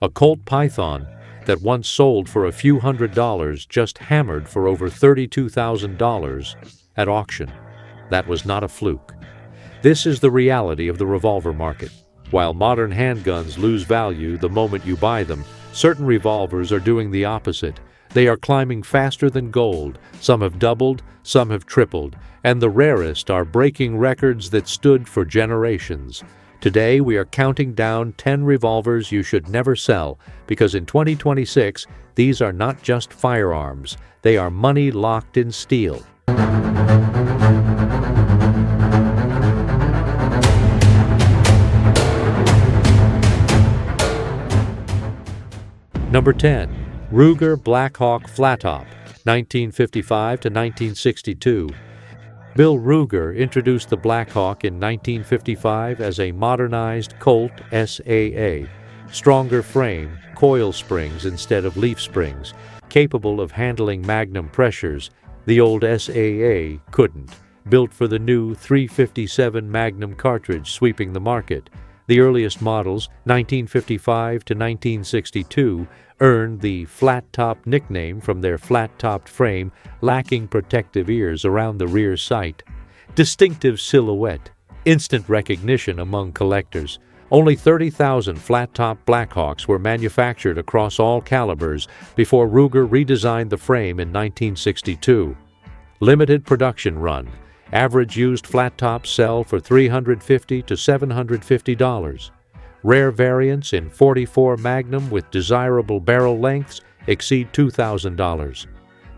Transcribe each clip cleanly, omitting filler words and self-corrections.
A Colt Python that once sold for a few $100s just hammered for over $32,000 at auction. That was not a fluke. This is the reality of the revolver market. While modern handguns lose value the moment you buy them, certain revolvers are doing the opposite. They are climbing faster than gold. Some have doubled, some have tripled, and the rarest are breaking records that stood for generations. Today, we are counting down 10 revolvers you should never sell, because in 2026, these are not just firearms. They are money locked in steel. Number 10. Ruger Blackhawk Flattop, 1955 to 1962. Bill Ruger introduced the Blackhawk in 1955 as a modernized Colt SAA, stronger frame, coil springs instead of leaf springs, capable of handling Magnum pressures. The old SAA couldn't. Built for the new .357 Magnum cartridge sweeping the market. The earliest models, 1955 to 1962, earned the flat-top nickname from their flat-topped frame lacking protective ears around the rear sight. Distinctive silhouette, instant recognition among collectors. Only 30,000 flat-top Blackhawks were manufactured across all calibers before Ruger redesigned the frame in 1962. Limited production run. Average used flat tops sell for $350 to $750. Rare variants in .44 Magnum with desirable barrel lengths exceed $2,000.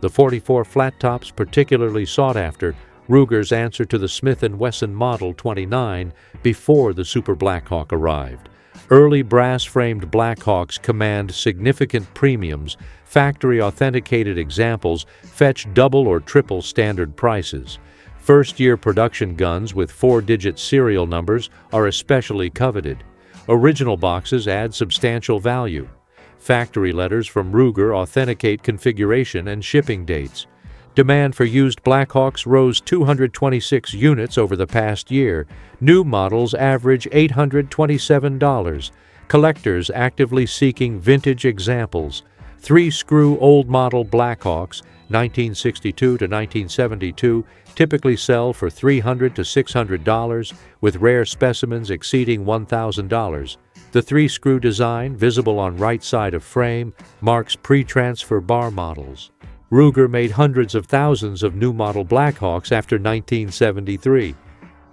The .44 flat tops particularly sought after, Ruger's answer to the Smith & Wesson Model 29 before the Super Blackhawk arrived. Early brass-framed Blackhawks command significant premiums. Factory-authenticated examples fetch double or triple standard prices. First-year production guns with 4-digit serial numbers are especially coveted. Original boxes add substantial value. Factory letters from Ruger authenticate configuration and shipping dates. Demand for used Blackhawks rose 226 units over the past year. New models average $827. Collectors actively seeking vintage examples. 3-screw old-model Blackhawks, 1962 to 1972, typically sell for $300 to $600, with rare specimens exceeding $1,000. The 3-screw design, visible on right side of frame, marks pre-transfer bar models. Ruger made hundreds of thousands of new model Blackhawks after 1973.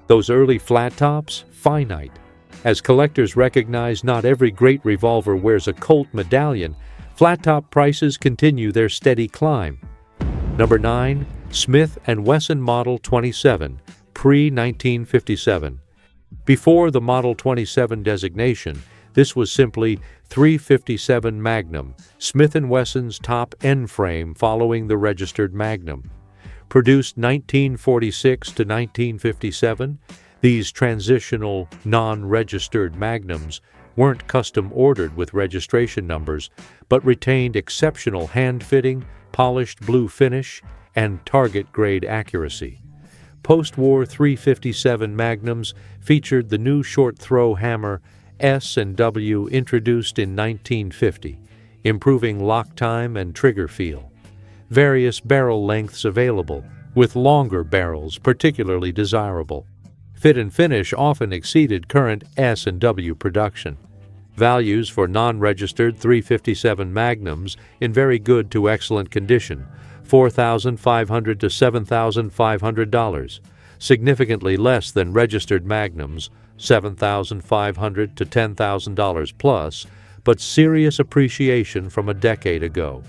Those early flat tops, finite. As collectors recognize not every great revolver wears a Colt medallion, flat top prices continue their steady climb. Number 9. Smith & Wesson Model 27, pre-1957. Before the Model 27 designation, this was simply .357 Magnum, Smith & Wesson's top end frame following the Registered Magnum. Produced 1946 to 1957, these transitional, non-registered Magnums weren't custom-ordered with registration numbers, but retained exceptional hand-fitting, polished blue finish, and target-grade accuracy. Post-war .357 Magnums featured the new short-throw hammer S&W introduced in 1950, improving lock time and trigger feel. Various barrel lengths available, with longer barrels particularly desirable. Fit and finish often exceeded current S&W production. Values for non-registered .357 Magnums in very good to excellent condition, $4,500 to $7,500, significantly less than registered Magnums, $7,500 to $10,000 plus, but serious appreciation from a decade ago.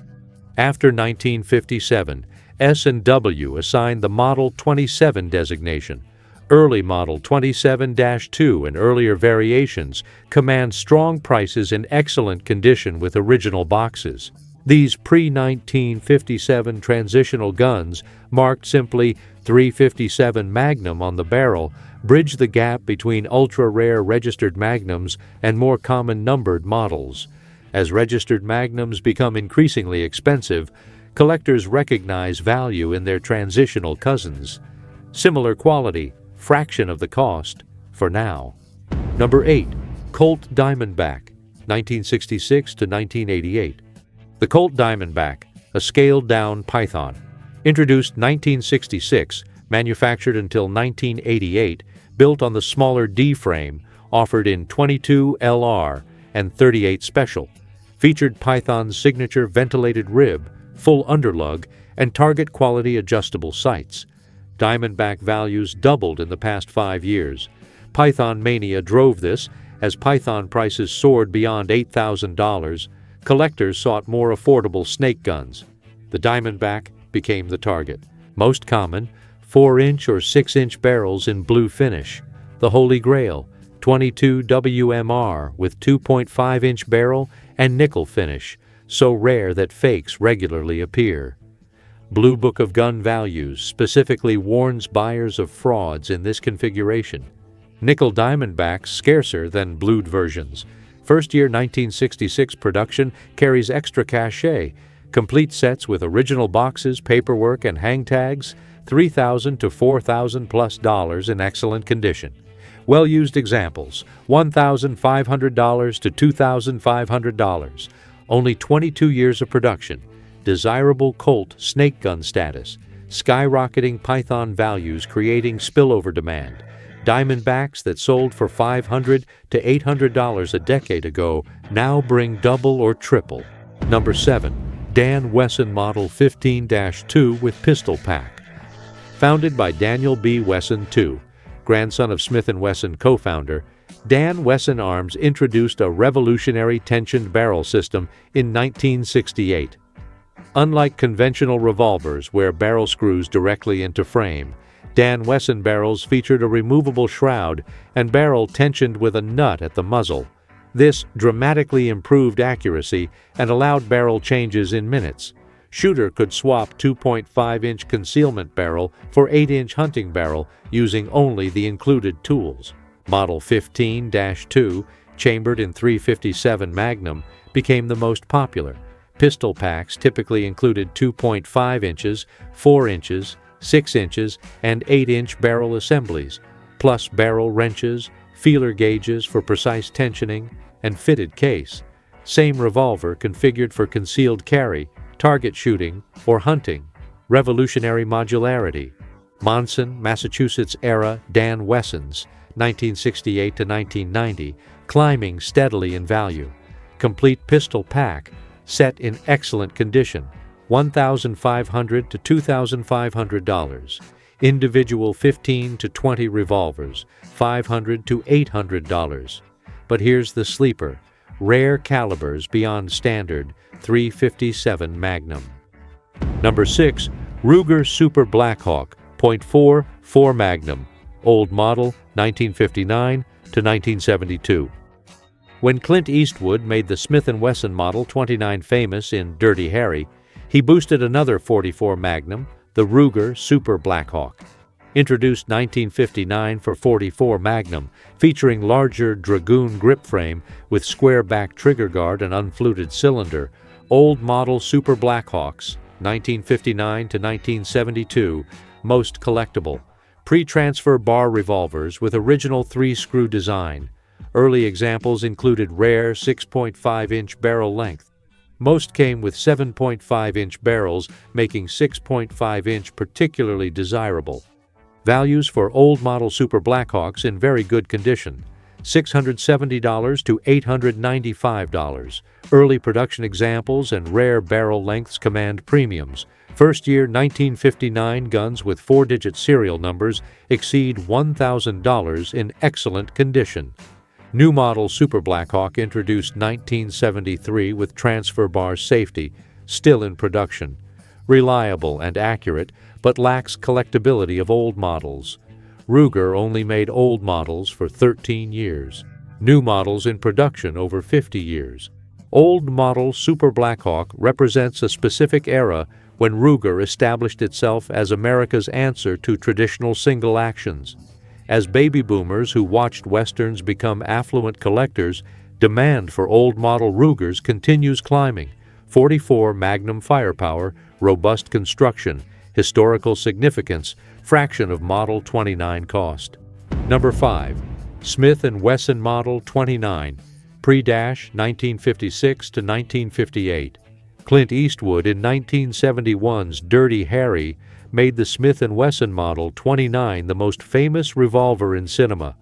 After 1957, S&W assigned the Model 27 designation. Early Model 27-2 and earlier variations command strong prices in excellent condition with original boxes. These pre-1957 transitional guns, marked simply .357 Magnum on the barrel, bridge the gap between ultra-rare registered Magnums and more common numbered models. As registered Magnums become increasingly expensive, collectors recognize value in their transitional cousins. Similar quality, fraction of the cost, for now. Number 8. Colt Diamondback, 1966 to 1988. The Colt Diamondback, a scaled-down Python. Introduced 1966, manufactured until 1988, built on the smaller D frame, offered in 22 LR and 38 Special. Featured Python's signature ventilated rib, full underlug, and target-quality adjustable sights. Diamondback values doubled in the past 5 years. Python mania drove this, as Python prices soared beyond $8,000. Collectors sought more affordable snake guns. The Diamondback became the target. Most common, 4-inch or 6-inch barrels in blue finish. The Holy Grail, 22 WMR with 2.5-inch barrel and nickel finish, so rare that fakes regularly appear. Blue Book of Gun Values specifically warns buyers of frauds in this configuration. Nickel Diamondbacks scarcer than blued versions. First year 1966 production carries extra cachet. Complete sets with original boxes, paperwork, and hang tags, $3,000 to $4,000+ in excellent condition. Well-used examples, $1,500 to $2,500. Only 22 years of production. Desirable Colt snake gun status. Skyrocketing Python values creating spillover demand. Diamondbacks that sold for $500 to $800 a decade ago now bring double or triple. Number 7. Dan Wesson Model 15-2 with pistol pack. Founded by Daniel B. Wesson II, grandson of Smith & Wesson co-founder, Dan Wesson Arms introduced a revolutionary tensioned barrel system in 1968. Unlike conventional revolvers where barrel screws directly into frame, Dan Wesson barrels featured a removable shroud and barrel tensioned with a nut at the muzzle. This dramatically improved accuracy and allowed barrel changes in minutes. Shooter could swap 2.5-inch concealment barrel for 8-inch hunting barrel using only the included tools. Model 15-2, chambered in .357 Magnum, became the most popular. Pistol packs typically included 2.5 inches, 4 inches, 6 inches, and 8-inch barrel assemblies, plus barrel wrenches, feeler gauges for precise tensioning, and fitted case. Same revolver configured for concealed carry, target shooting, or hunting. Revolutionary modularity. Monson, Massachusetts era Dan Wessons, 1968 to 1990, climbing steadily in value. Complete pistol pack, set in excellent condition, $1,500 to $2,500. Individual 15 to 20 revolvers, $500 to $800. But here's the sleeper, rare calibers beyond standard, .357 Magnum. Number 6, Ruger Super Blackhawk .44 Magnum, old model, 1959 to 1972. When Clint Eastwood made the Smith & Wesson Model 29 famous in Dirty Harry, he boosted another .44 Magnum, the Ruger Super Blackhawk. Introduced 1959 for .44 Magnum, featuring larger Dragoon grip frame with square back trigger guard and unfluted cylinder. Old model Super Blackhawks, 1959 to 1972, most collectible. Pre-transfer bar revolvers with original 3-screw design. Early examples included rare 6.5-inch barrel length. Most came with 7.5-inch barrels, making 6.5-inch particularly desirable. Values for old model Super Blackhawks in very good condition, $670 to $895. Early production examples and rare barrel lengths command premiums. First year 1959 guns with 4-digit serial numbers exceed $1,000 in excellent condition. New model Super Blackhawk introduced 1973 with transfer bar safety, still in production. Reliable and accurate, but lacks collectability of old models. Ruger only made old models for 13 years. New models in production over 50 years. Old model Super Blackhawk represents a specific era when Ruger established itself as America's answer to traditional single actions. As baby boomers who watched Westerns become affluent collectors, demand for old model Rugers continues climbing. .44 Magnum firepower, robust construction, historical significance, fraction of Model 29 cost. Number 5. Smith & Wesson Model 29. Pre-Dash 1956 to 1958. Clint Eastwood in 1971's Dirty Harry made the Smith & Wesson Model 29 the most famous revolver in cinema,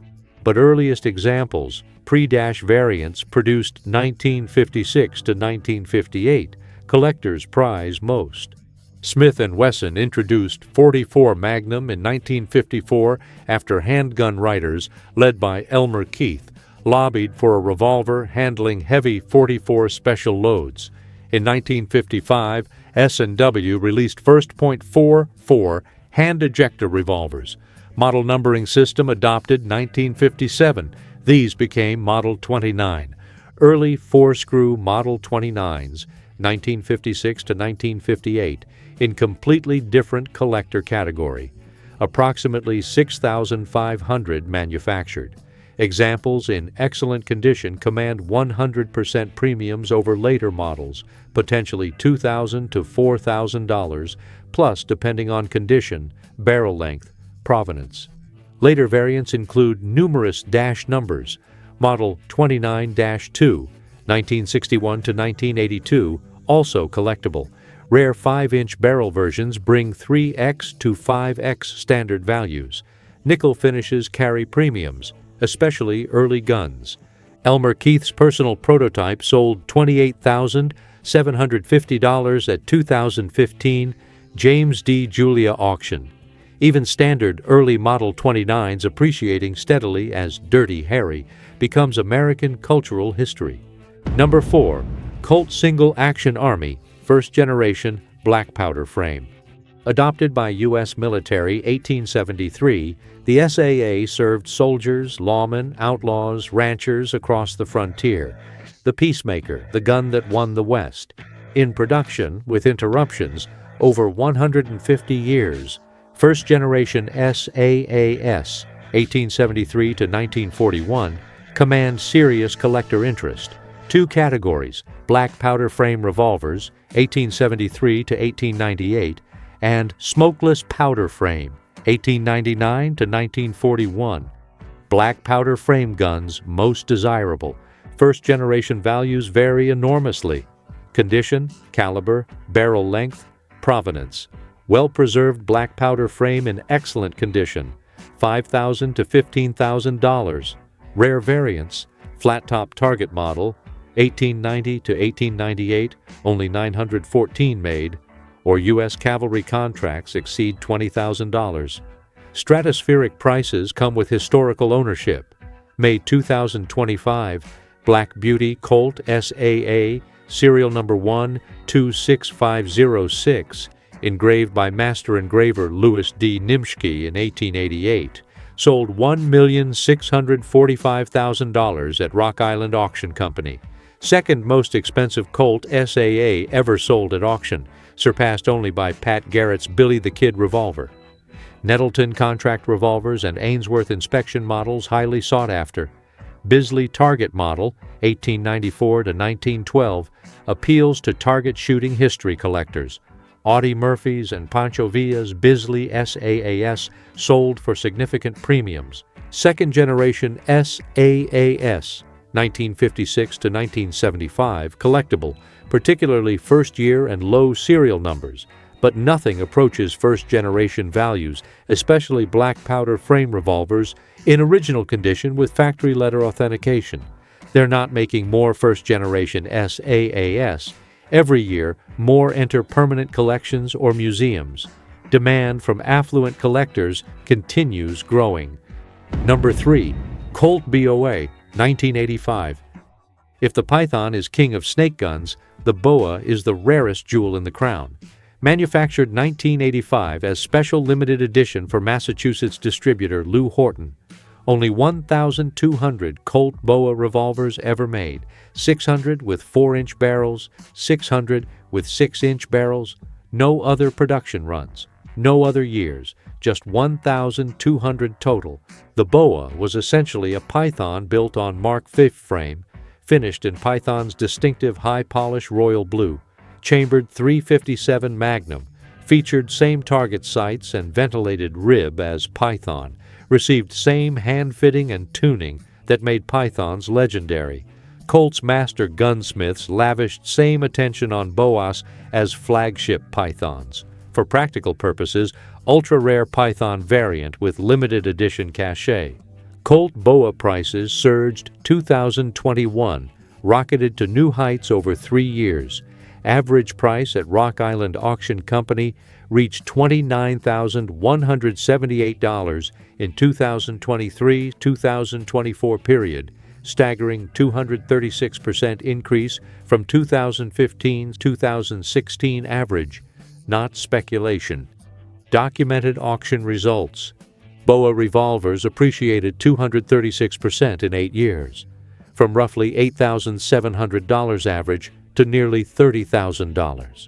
but earliest examples, pre-dash variants produced 1956 to 1958, collectors prize most. Smith & Wesson introduced .44 Magnum in 1954 after handgun writers, led by Elmer Keith, lobbied for a revolver handling heavy .44 special loads. In 1955, S&W released first .44 hand ejector revolvers. Model numbering system adopted 1957. These became Model 29. Early four-screw Model 29s, 1956 to 1958, in completely different collector category. Approximately 6,500 manufactured. Examples in excellent condition command 100% premiums over later models, potentially $2,000 to $4,000, plus depending on condition, barrel length, provenance. Later variants include numerous dash numbers. Model 29-2, 1961 to 1982, also collectible. Rare 5-inch barrel versions bring 3x to 5x standard values. Nickel finishes carry premiums, especially early guns. Elmer Keith's personal prototype sold $28,750 at 2015 James D. Julia auction. Even standard early Model 29s appreciating steadily as Dirty Harry becomes American cultural history. Number 4. Colt Single Action Army, first generation black powder frame. Adopted by U.S. military 1873, the SAA served soldiers, lawmen, outlaws, ranchers across the frontier. The Peacemaker, the gun that won the West. In production, with interruptions, over 150 years. First generation SAAS, 1873 to 1941, commands serious collector interest. Two categories, black powder frame revolvers, 1873 to 1898, and smokeless powder frame, 1899 to 1941. Black powder frame guns most desirable. First generation values vary enormously. Condition, caliber, barrel length, provenance. Well-preserved black powder frame in excellent condition, $5,000 to $15,000. Rare variants, flat top target model, 1890 to 1898, only 914 made, or U.S. cavalry contracts exceed $20,000. Stratospheric prices come with historical ownership. May 2025, Black Beauty Colt SAA, serial number 1-26506, engraved by master engraver Louis D. Nimschke in 1888, sold $1,645,000 at Rock Island Auction Company. Second most expensive Colt SAA ever sold at auction, surpassed only by Pat Garrett's Billy the Kid revolver. Nettleton contract revolvers and Ainsworth inspection models highly sought after. Bisley target model, 1894 to 1912, appeals to target shooting history collectors. Audie Murphy's and Pancho Villa's Bisley SAAS sold for significant premiums. Second generation SAAS, 1956 to 1975, collectible, particularly first year and low serial numbers, but nothing approaches first generation values, especially black powder frame revolvers in original condition with factory letter authentication. They're not making more first generation SAAS. Every year, more enter permanent collections or museums. Demand from affluent collectors continues growing. Number 3. Colt Boa, 1985. If the Python is king of snake guns, the Boa is the rarest jewel in the crown. Manufactured 1985 as special limited edition for Massachusetts distributor Lou Horton. Only 1,200 Colt Boa revolvers ever made, 600 with 4-inch barrels, 600 with 6-inch barrels, no other production runs, no other years, just 1,200 total. The Boa was essentially a Python built on Mark V frame, finished in Python's distinctive high-polish royal blue, chambered .357 Magnum, featured same target sights and ventilated rib as Python, received same hand-fitting and tuning that made Pythons legendary. Colt's master gunsmiths lavished same attention on Boas as flagship pythons. For practical purposes, ultra-rare python variant with limited edition cachet. Colt Boa prices surged 2021, rocketed to new heights over 3 years. Average price at Rock Island Auction Company reached $29,178 in 2023-2024 period, staggering 236% increase from 2015-2016 average. Not speculation. Documented auction results. Boa revolvers appreciated 236% in 8 years, from roughly $8,700 average to nearly $30,000.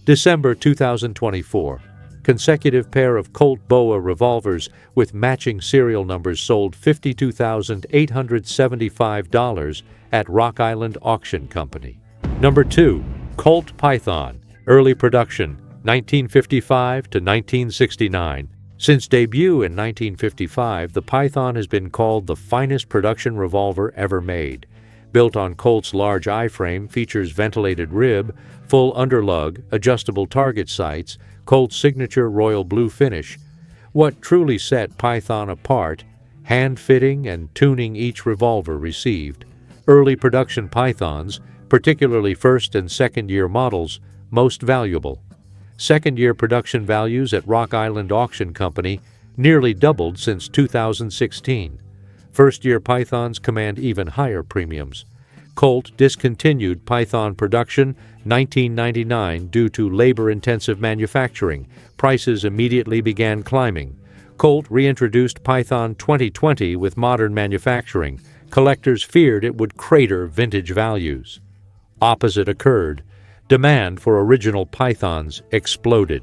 December 2024. Consecutive pair of Colt Boa revolvers with matching serial numbers sold $52,875 at Rock Island Auction Company. Number 2. Colt Python. Early production, 1955 to 1969. Since debut in 1955, the Python has been called the finest production revolver ever made. Built on Colt's large I-frame, features ventilated rib, full underlug, adjustable target sights, Colt's signature royal blue finish. What truly set Python apart, hand fitting and tuning each revolver received. Early production Pythons, particularly first and second year models, most valuable. Second-year production values at Rock Island Auction Company nearly doubled since 2016. First-year Pythons command even higher premiums. Colt discontinued Python production 1999 due to labor-intensive manufacturing. Prices immediately began climbing. Colt reintroduced Python 2020 with modern manufacturing. Collectors feared it would crater vintage values. Opposite occurred. Demand for original Pythons exploded.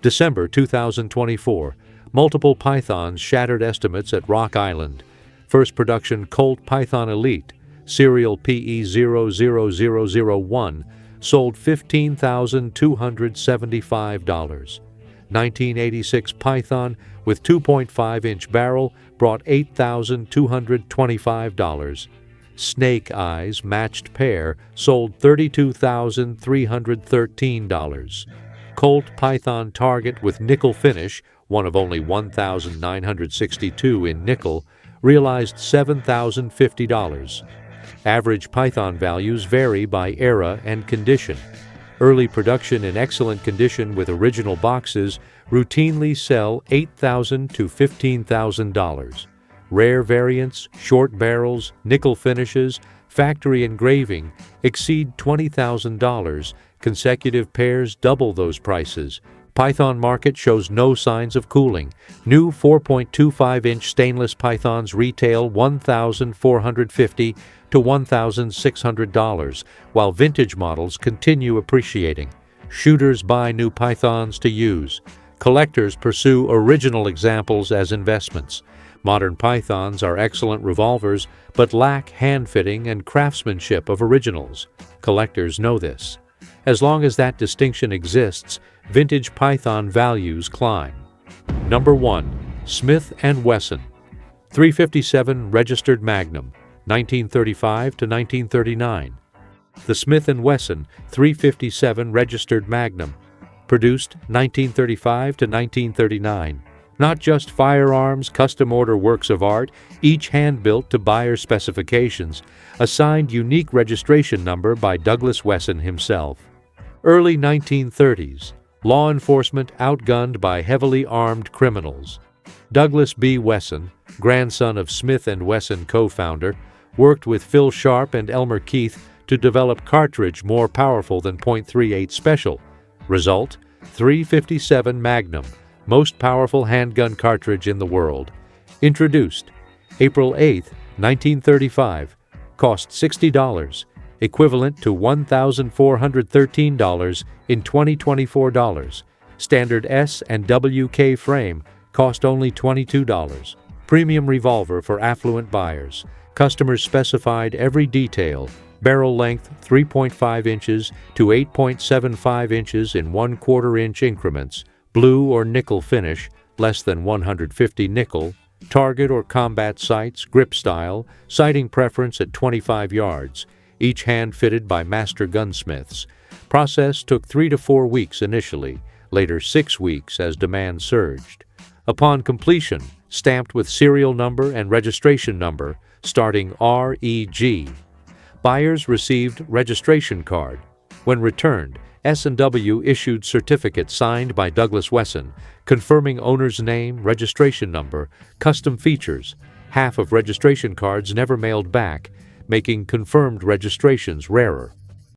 December 2024. Multiple Pythons shattered estimates at Rock Island. First production Colt Python Elite, serial PE00001, sold $15,275. 1986 Python with 2.5-inch barrel brought $8,225. Snake Eyes matched pair sold $32,313. Colt Python Target with nickel finish, one of only 1,962 in nickel, realized $7,050. Average Python values vary by era and condition. Early production in excellent condition with original boxes routinely sell $8,000 to $15,000. Rare variants, short barrels, nickel finishes, factory engraving exceed $20,000. Consecutive pairs double those prices. Python market shows no signs of cooling. New 4.25-inch stainless Pythons retail $1,450 to $1,600, while vintage models continue appreciating. Shooters buy new Pythons to use. Collectors pursue original examples as investments. Modern Pythons are excellent revolvers, but lack hand-fitting and craftsmanship of originals. Collectors know this. As long as that distinction exists, vintage Python values climb. Number 1. Smith & Wesson. 357 Registered Magnum, 1935 to 1939. The Smith & Wesson 357 Registered Magnum, produced 1935 to 1939. Not just firearms, custom-order works of art, each hand-built to buyer specifications, assigned unique registration number by Douglas Wesson himself. Early 1930s, law enforcement outgunned by heavily armed criminals. Douglas B. Wesson, grandson of Smith & Wesson co-founder, worked with Phil Sharp and Elmer Keith to develop cartridge more powerful than .38 Special. Result, 357 Magnum, most powerful handgun cartridge in the world. Introduced April 8, 1935. Cost $60, equivalent to $1,413 in 2024 dollars. Standard S&W frame cost only $22. Premium revolver for affluent buyers. Customers specified every detail. Barrel length 3.5 inches to 8.75 inches in 1/4 inch increments. Blue or nickel finish, less than 150 nickel. target or combat sights, grip style, sighting preference at 25 yards, each hand-fitted by master gunsmiths. Process took 3 to 4 weeks initially, later 6 weeks as demand surged. Upon completion, stamped with serial number and registration number, starting REG. Buyers received registration card. When returned, S&W issued certificate signed by Douglas Wesson, confirming owner's name, registration number, custom features. Half of registration cards never mailed back, making confirmed registrations rarer.